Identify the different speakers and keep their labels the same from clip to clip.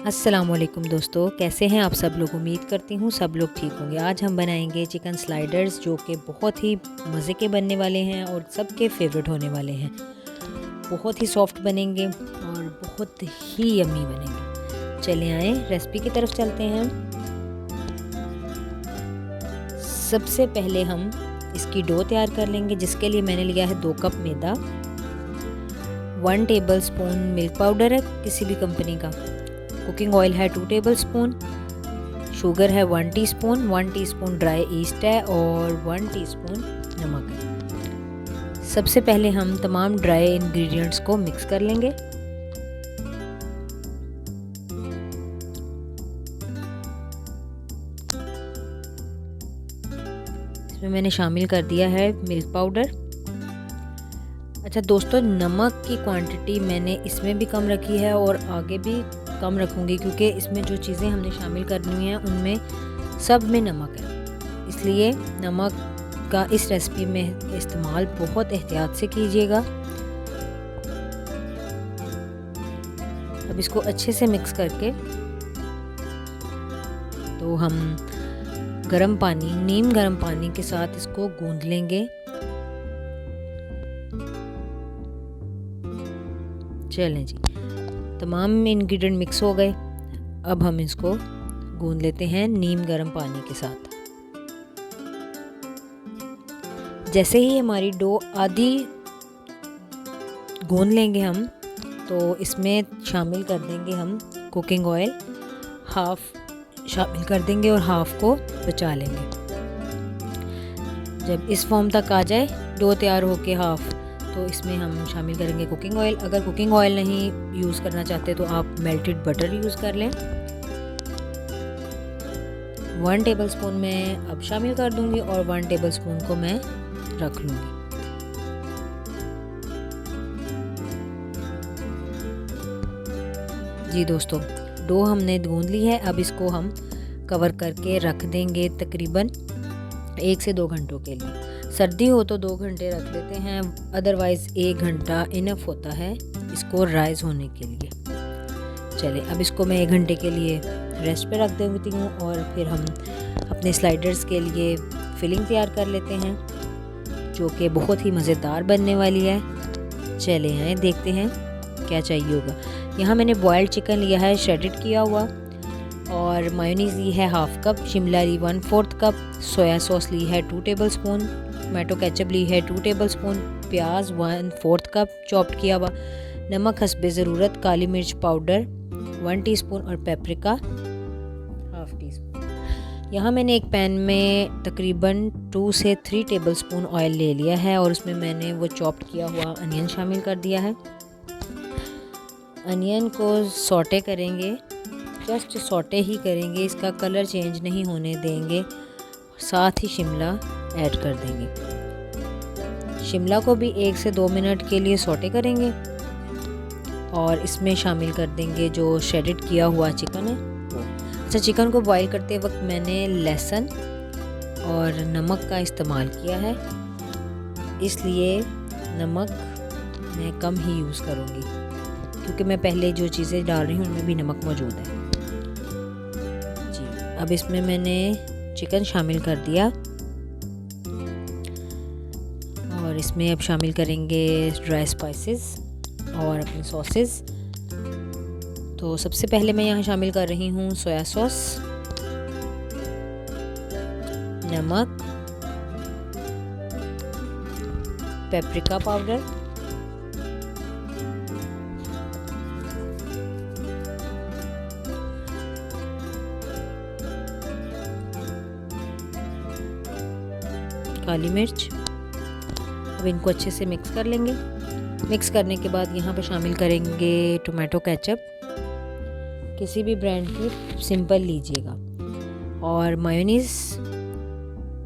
Speaker 1: अस्सलामुअलैकुम दोस्तों, कैसे हैं आप सब लोग। उम्मीद करती हूँ सब लोग ठीक होंगे। आज हम बनाएंगे चिकन स्लाइडर्स जो कि बहुत ही मज़े के बनने वाले हैं और सबके फेवरेट होने वाले हैं। बहुत ही सॉफ्ट बनेंगे और बहुत ही यम्मी बनेंगे। चले आए रेसिपी की तरफ चलते हैं। सबसे पहले हम इसकी डो तैयार कर लेंगे, जिसके लिए मैंने लिया है 2 कप मैदा, 1 टेबलस्पून मिल्क पाउडर है किसी भी कंपनी का, कुकिंग ऑयल है 2 टेबलस्पून, शुगर है 1 टीस्पून, 1 टीस्पून ड्राई ईस्ट है और 1 टीस्पून नमक है। सबसे पहले हम तमाम ड्राई इंग्रेडिएंट्स को मिक्स कर लेंगे। इसमें मैंने शामिल कर दिया है मिल्क पाउडर। अच्छा दोस्तों, नमक की क्वांटिटी मैंने इसमें भी कम रखी है और आगे भी कम रखूँगी, क्योंकि इसमें जो चीज़ें हमने शामिल करनी हैं उनमें सब में नमक है, इसलिए नमक का इस रेसिपी में इस्तेमाल बहुत एहतियात से कीजिएगा। अब इसको अच्छे से मिक्स करके तो हम नीम गर्म पानी के साथ इसको गूंद लेंगे। चलें जी, तमाम इंग्रेडिएंट मिक्स हो गए। अब हम इसको गूंद लेते हैं नीम गर्म पानी के साथ। जैसे ही हमारी डो आधी गूंद लेंगे हम, तो इसमें शामिल कर देंगे हम कुकिंग ऑयल, हाफ शामिल कर देंगे और हाफ को बचा लेंगे। जब इस फॉर्म तक आ जाए डो तैयार होके हाफ, तो इसमें हम शामिल करेंगे कुकिंग ऑयल। अगर कुकिंग ऑयल नहीं यूज़ करना चाहते तो आप मेल्टेड बटर यूज़ कर लें। 1 टेबलस्पून मैं अब शामिल कर दूंगी और 1 टेबलस्पून को मैं रख लूँगी। जी दोस्तों, डो हमने गूंद ली है। अब इसको हम कवर करके रख देंगे तकरीबन 1 से 2 घंटों के लिए। सर्दी हो तो 2 घंटे रख लेते हैं, अदरवाइज़ 1 घंटा इनफ होता है इसको राइज होने के लिए। चलिए, अब इसको मैं 1 घंटे के लिए रेस्ट पे रख देती हूँ और फिर हम अपने स्लाइडर्स के लिए फिलिंग तैयार कर लेते हैं, जो कि बहुत ही मज़ेदार बनने वाली है। चले आए देखते हैं क्या चाहिए होगा। यहाँ मैंने बॉयल्ड चिकन लिया है श्रेडेड किया हुआ, और मायोनीज़ ली है हाफ कप, शिमला ली 1/4 कप, सोया सॉस ली है 2 टेबलस्पून, टोमेटो केचप ली है 2 टेबलस्पून, प्याज 1/4 कप चॉप्ड किया हुआ, नमक हस्बे ज़रूरत, काली मिर्च पाउडर 1 टीस्पून और पेपरिका हाफ टीस्पून। यहाँ मैंने एक पैन में तकरीबन 2 से 3 टेबलस्पून ऑयल ले लिया है और उसमें मैंने वो चॉप्ड किया हुआ अनियन शामिल कर दिया है। अनियन को सौटे करेंगे, जस्ट सौटे ही करेंगे, इसका कलर चेंज नहीं होने देंगे। साथ ही शिमला ऐड कर देंगे। शिमला को भी 1 से 2 मिनट के लिए सौटे करेंगे और इसमें शामिल कर देंगे जो श्रेडेड किया हुआ चिकन है वो। अच्छा, चिकन को बॉईल करते वक्त मैंने लहसुन और नमक का इस्तेमाल किया है, इसलिए नमक मैं कम ही यूज़ करूँगी, क्योंकि मैं पहले जो चीज़ें डाल रही हूँ उनमें भी नमक मौजूद है जी। अब इसमें मैंने चिकन शामिल कर दिया और इसमें अब शामिल करेंगे ड्राई स्पाइसेस और अपनी सॉसेस। तो सबसे पहले मैं यहाँ शामिल कर रही हूँ सोया सॉस, नमक, पेपरिका पाउडर, काली मिर्च। अब इनको अच्छे से मिक्स कर लेंगे। मिक्स करने के बाद यहाँ पर शामिल करेंगे टोमेटो केचप, किसी भी ब्रांड की सिंपल लीजिएगा, और मायोनीज़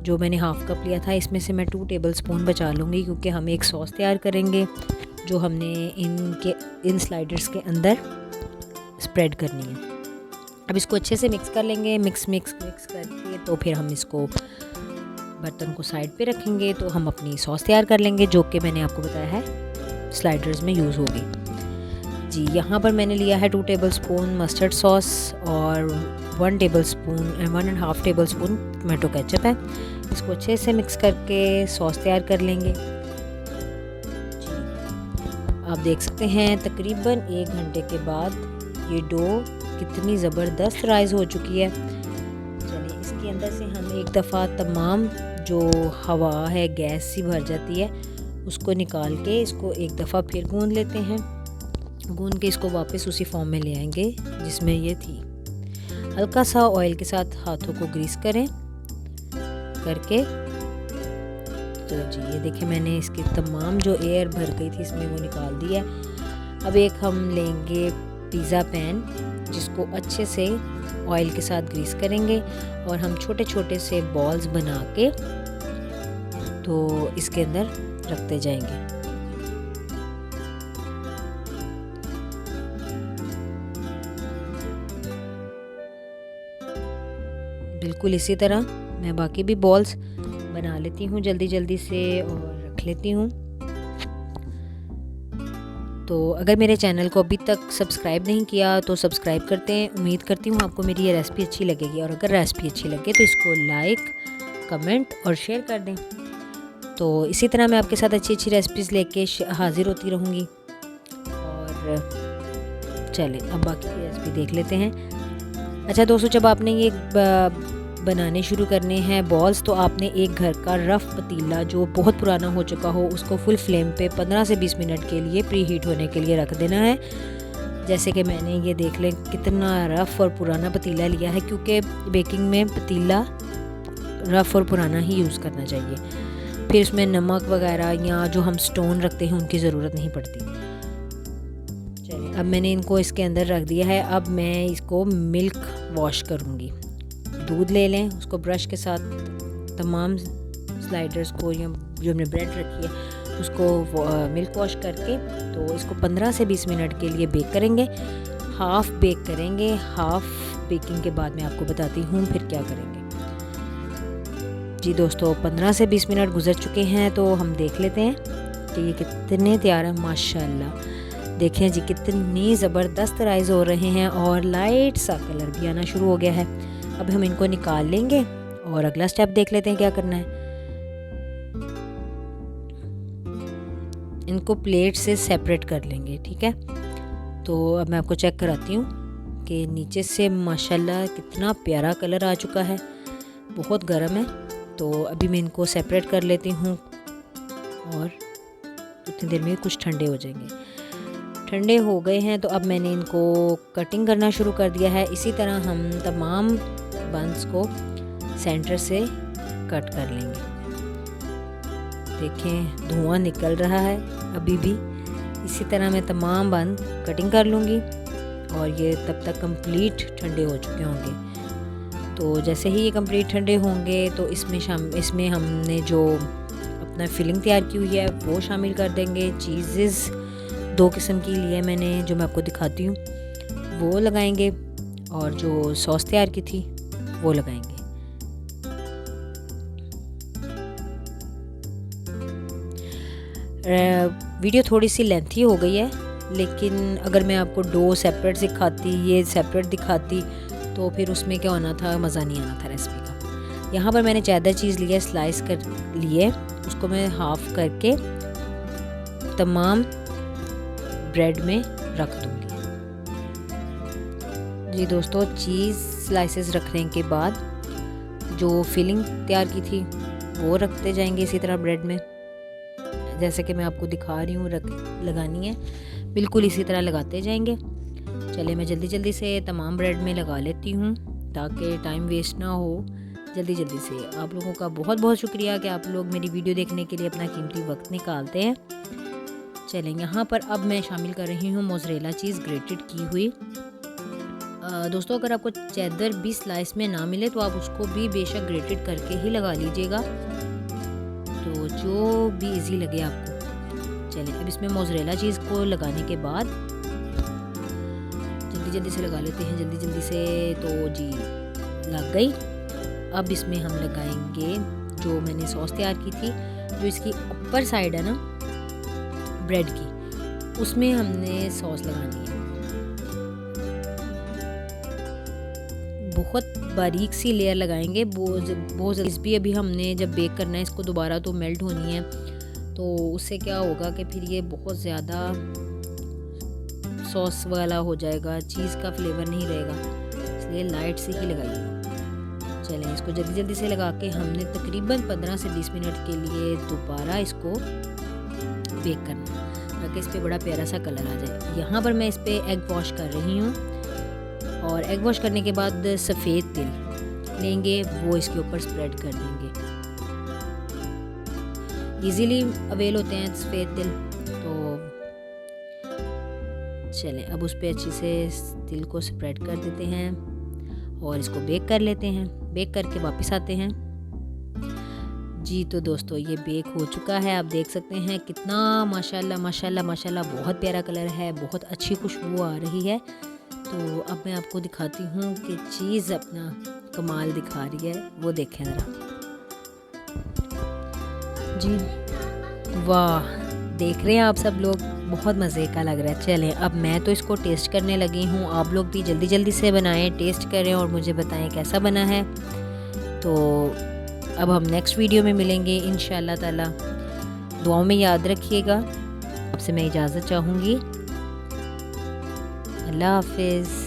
Speaker 1: जो मैंने हाफ कप लिया था, इसमें से मैं 2 टेबलस्पून बचा लूँगी, क्योंकि हम एक सॉस तैयार करेंगे जो हमने इन स्लाइडर्स के अंदर स्प्रेड करनी है। अब इसको अच्छे से मिक्स कर लेंगे। मिक्स करके तो फिर हम इसको बर्तन को साइड पे रखेंगे, तो हम अपनी सॉस तैयार कर लेंगे, जो कि मैंने आपको बताया है स्लाइडर्स में यूज़ होगी। जी यहाँ पर मैंने लिया है 2 टेबलस्पून मस्टर्ड सॉस और 1 टेबलस्पून 1.5 टेबलस्पून टमाटो केचप है। इसको अच्छे से मिक्स करके सॉस तैयार कर लेंगे। आप देख सकते हैं तकरीबन 1 घंटे के बाद ये डो कितनी ज़बरदस्त राइज़ हो चुकी है। चलिए इसके अंदर से हम एक दफ़ा तमाम जो हवा है, गैस सी भर जाती है, उसको निकाल के इसको एक दफ़ा फिर गूंद लेते हैं। गूंद के इसको वापस उसी फॉर्म में ले आएंगे जिसमें ये थी। हल्का सा ऑयल के साथ हाथों को ग्रीस करें करके। तो जी ये देखें मैंने इसकी तमाम जो एयर भर गई थी इसमें वो निकाल दी है। अब एक हम लेंगे पिज़्ज़ा पैन, जिसको अच्छे से ऑयल के साथ ग्रीस करेंगे और हम छोटे छोटे से बॉल्स बना के तो इसके अंदर रखते जाएंगे। बिल्कुल इसी तरह मैं बाकी भी बॉल्स बना लेती हूँ जल्दी जल्दी से और रख लेती हूँ। तो अगर मेरे चैनल को अभी तक सब्सक्राइब नहीं किया तो सब्सक्राइब करते हैं। उम्मीद करती हूँ आपको मेरी ये रेसिपी अच्छी लगेगी, और अगर रेसिपी अच्छी लगे तो इसको लाइक, कमेंट और शेयर कर दें। तो इसी तरह मैं आपके साथ अच्छी अच्छी रेसिपीज़ लेके हाज़िर होती रहूँगी। और चलें अब बाकी की रेसिपी देख लेते हैं। अच्छा दोस्तों, जब आपने ये बनाने शुरू करने हैं बॉल्स, तो आपने एक घर का रफ़ पतीला जो बहुत पुराना हो चुका हो उसको फुल फ्लेम पे 15 से 20 मिनट के लिए प्री हीट होने के लिए रख देना है। जैसे कि मैंने ये देख लें कितना रफ़ और पुराना पतीला लिया है, क्योंकि बेकिंग में पतीला रफ़ और पुराना ही यूज़ करना चाहिए। फिर उसमें नमक वगैरह या जो हम स्टोन रखते हैं उनकी ज़रूरत नहीं पड़ती। चलिए अब मैंने इनको इसके अंदर रख दिया है। अब मैं इसको मिल्क वॉश करूँगी। दूध ले लें, उसको ब्रश के साथ तमाम स्लाइडर्स को या जो हमने ब्रेड रखी है उसको मिल्क वॉश करके तो इसको 15 से 20 मिनट के लिए बेक करेंगे। हाफ़ बेक करेंगे। हाफ़ बेकिंग के बाद मैं आपको बताती हूँ फिर क्या करेंगे। जी दोस्तों, 15 से 20 मिनट गुजर चुके हैं, तो हम देख लेते हैं कि ये कितने तैयार हैं। माशाल्लाह देखें जी कितनी ज़बरदस्त राइज़ हो रहे हैं और लाइट सा कलर भी आना शुरू हो गया है। अब हम इनको निकाल लेंगे और अगला स्टेप देख लेते हैं क्या करना है। इनको प्लेट से सेपरेट कर लेंगे, ठीक है। तो अब मैं आपको चेक कराती हूँ कि नीचे से माशाल्लाह कितना प्यारा कलर आ चुका है। बहुत गर्म है, तो अभी मैं इनको सेपरेट कर लेती हूँ और उतनी देर में कुछ ठंडे हो जाएंगे। ठंडे हो गए हैं तो अब मैंने इनको कटिंग करना शुरू कर दिया है। इसी तरह हम तमाम बंस को सेंटर से कट कर लेंगे। देखें धुआं निकल रहा है अभी भी। इसी तरह मैं तमाम बंद कटिंग कर लूँगी और ये तब तक कंप्लीट ठंडे हो चुके होंगे। तो जैसे ही ये कंप्लीट ठंडे होंगे तो इसमें हमने जो अपना फिलिंग तैयार की हुई है वो शामिल कर देंगे। चीज़ेस 2 किस्म की लिए मैंने, जो मैं आपको दिखाती हूँ, वो लगाएंगे और जो सॉस तैयार की थी वो लगाएंगे। वीडियो थोड़ी सी लेंथी हो गई है, लेकिन अगर मैं आपको डो सेपरेट दिखाती, ये सेपरेट दिखाती, तो फिर उसमें क्या होना था, मज़ा नहीं आना था रेसिपी का। यहाँ पर मैंने ज़्यादा चीज़ लिया, स्लाइस कर लिए, उसको मैं हाफ़ करके तमाम ब्रेड में रख दूँगी। जी दोस्तों, चीज़ स्लाइसेस रखने के बाद जो फिलिंग तैयार की थी वो रखते जाएंगे इसी तरह ब्रेड में, जैसे कि मैं आपको दिखा रही हूँ लगानी है, बिल्कुल इसी तरह लगाते जाएंगे। चलिए मैं जल्दी जल्दी से तमाम ब्रेड में लगा लेती हूँ ताकि टाइम वेस्ट ना हो। जल्दी जल्दी से आप लोगों का बहुत बहुत शुक्रिया कि आप लोग मेरी वीडियो देखने के लिए अपना कीमती वक्त निकालते हैं। चलें यहाँ पर अब मैं शामिल कर रही हूँ मोज़रेला चीज़ ग्रेटेड की हुई। दोस्तों, अगर आपको चेदर भी स्लाइस में ना मिले तो आप उसको भी बेशक ग्रेटेड करके ही लगा लीजिएगा, तो जो भी इजी लगे आपको। चलें अब इसमें मोज़रेला चीज़ को लगाने के बाद जल्दी जल्दी से लगा लेते हैं, जल्दी जल्दी से। तो जी लग गई। अब इसमें हम लगाएंगे जो मैंने सॉस तैयार की थी, जो इसकी ऊपर साइड है ना ब्रेड की, उसमें हमने सॉस लगानी है। बहुत बारीक सी लेयर लगाएंगे, बहुत जल्दी भी। अभी हमने जब बेक करना है इसको दोबारा तो मेल्ट होनी है, तो उससे क्या होगा कि फिर ये बहुत ज़्यादा सॉस वाला हो जाएगा, चीज़ का फ्लेवर नहीं रहेगा, इसलिए लाइट सी ही लगाइएगा। चलें, इसको जल्दी जल्दी से लगा के हमने तकरीबन 15 से 20 मिनट के लिए दोबारा इसको बेक करना है, ताकि इस पर बड़ा प्यारा सा कलर आ जाए। यहाँ पर मैं इस पर एग वॉश कर रही हूँ, और एग वॉश करने के बाद सफ़ेद तिल लेंगे, वो इसके ऊपर स्प्रेड कर देंगे। इजीली अवेल होते हैं सफ़ेद तिल, तो चलें अब उस पर अच्छी से तिल को स्प्रेड कर देते हैं और इसको बेक कर लेते हैं। बेक करके वापस आते हैं जी। तो दोस्तों ये बेक हो चुका है, आप देख सकते हैं कितना माशाल्लाह माशाल्लाह माशाल्लाह बहुत प्यारा कलर है, बहुत अच्छी खुशबू आ रही है। तो अब मैं आपको दिखाती हूँ कि चीज़ अपना कमाल दिखा रही है, वो देखें ज़रा जी। वाह, देख रहे हैं आप सब लोग, बहुत मज़े का लग रहा है। चलें अब मैं तो इसको टेस्ट करने लगी हूँ, आप लोग भी जल्दी जल्दी से बनाएं, टेस्ट करें और मुझे बताएं कैसा बना है। तो अब हम नेक्स्ट वीडियो में मिलेंगे इंशाअल्लाह ताला। दुआओं में याद रखिएगा। आपसे मैं इजाज़त चाहूँगी। अल्लाह हाफिज़।